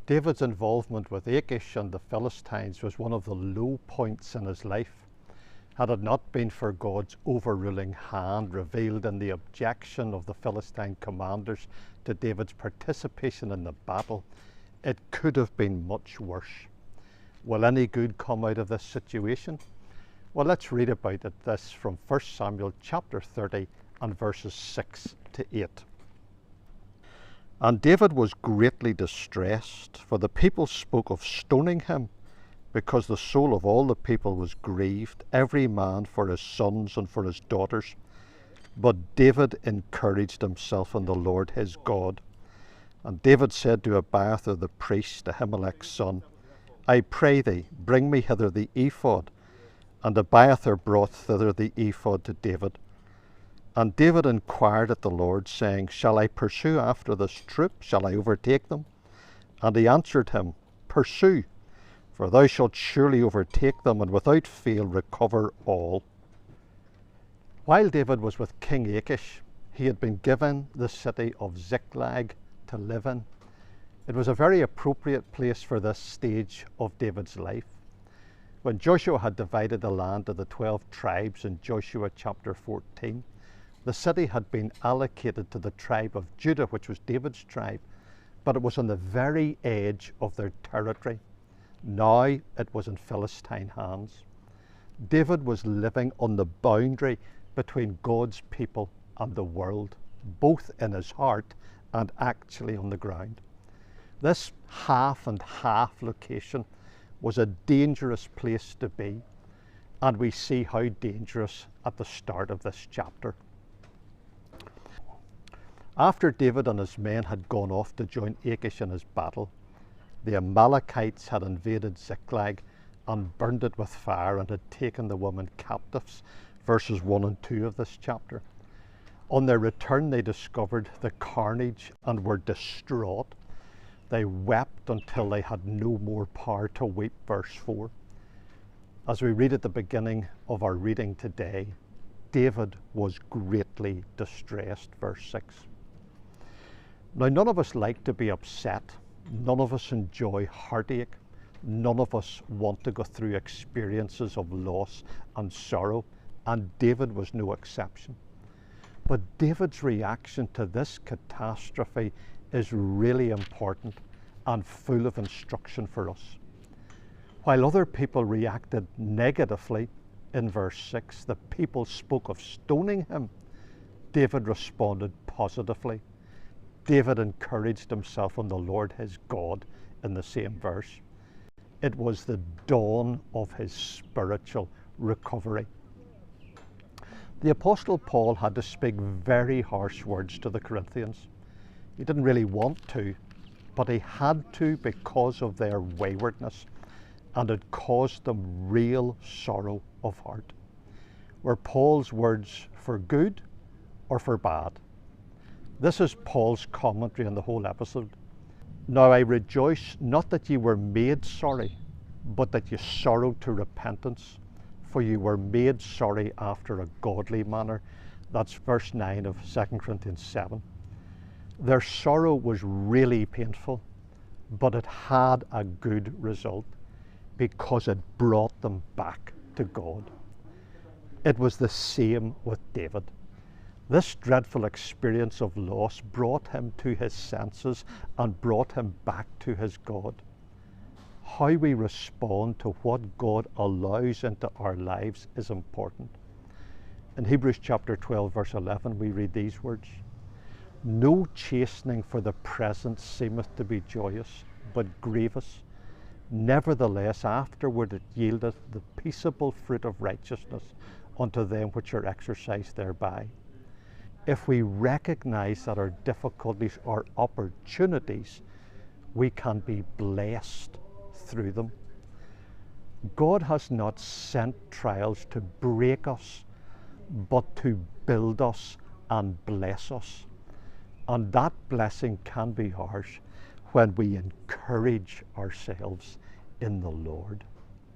David's involvement with Achish and the Philistines was one of the low points in his life. Had it not been for God's overruling hand revealed in the objection of the Philistine commanders to David's participation in the battle, it could have been much worse. Will any good come out of this situation? Well, let's read about this from 1 Samuel chapter 30 and verses 6 to 8. And David was greatly distressed, for the people spoke of stoning him, because the soul of all the people was grieved, every man for his sons and for his daughters. But David encouraged himself in the Lord his God. And David said to Abiathar the priest, Ahimelech's son, I pray thee, bring me hither the ephod. And Abiathar brought thither the ephod to David. And David inquired at the Lord, saying, Shall I pursue after this troop? Shall I overtake them? And he answered him, Pursue, for thou shalt surely overtake them, and without fail recover all. While David was with King Achish, he had been given the city of Ziklag to live in. It was a very appropriate place for this stage of David's life. When Joshua had divided the land to the 12 tribes in Joshua chapter 14, the city had been allocated to the tribe of Judah, which was David's tribe, but it was on the very edge of their territory. Now it was in Philistine hands. David was living on the boundary between God's people and the world, both in his heart and actually on the ground. This half and half location was a dangerous place to be, and we see how dangerous at the start of this chapter. After David and his men had gone off to join Achish in his battle, the Amalekites had invaded Ziklag and burned it with fire and had taken the women captives, verses 1 and 2 of this chapter. On their return, they discovered the carnage and were distraught. They wept until they had no more power to weep, verse 4. As we read at the beginning of our reading today, David was greatly distressed, verse 6. Now, none of us like to be upset. None of us enjoy heartache. None of us want to go through experiences of loss and sorrow, and David was no exception. But David's reaction to this catastrophe is really important and full of instruction for us. While other people reacted negatively, in verse 6, the people spoke of stoning him, David responded positively. David encouraged himself in the Lord his God in the same verse. It was the dawn of his spiritual recovery. The Apostle Paul had to speak very harsh words to the Corinthians. He didn't really want to, but he had to because of their waywardness, and it caused them real sorrow of heart. Were Paul's words for good or for bad? This is Paul's commentary on the whole episode. Now I rejoice not that ye were made sorry, but that ye sorrowed to repentance, for you were made sorry after a godly manner. That's verse 9 of 2 Corinthians 7. Their sorrow was really painful, but it had a good result because it brought them back to God. It was the same with David. This dreadful experience of loss brought him to his senses and brought him back to his God. How we respond to what God allows into our lives is important. In Hebrews chapter 12, verse 11, we read these words, No chastening for the present seemeth to be joyous, but grievous. Nevertheless, afterward it yieldeth the peaceable fruit of righteousness unto them which are exercised thereby. If we recognize that our difficulties are opportunities, we can be blessed through them. God has not sent trials to break us, but to build us and bless us. And that blessing can be ours when we encourage ourselves in the Lord.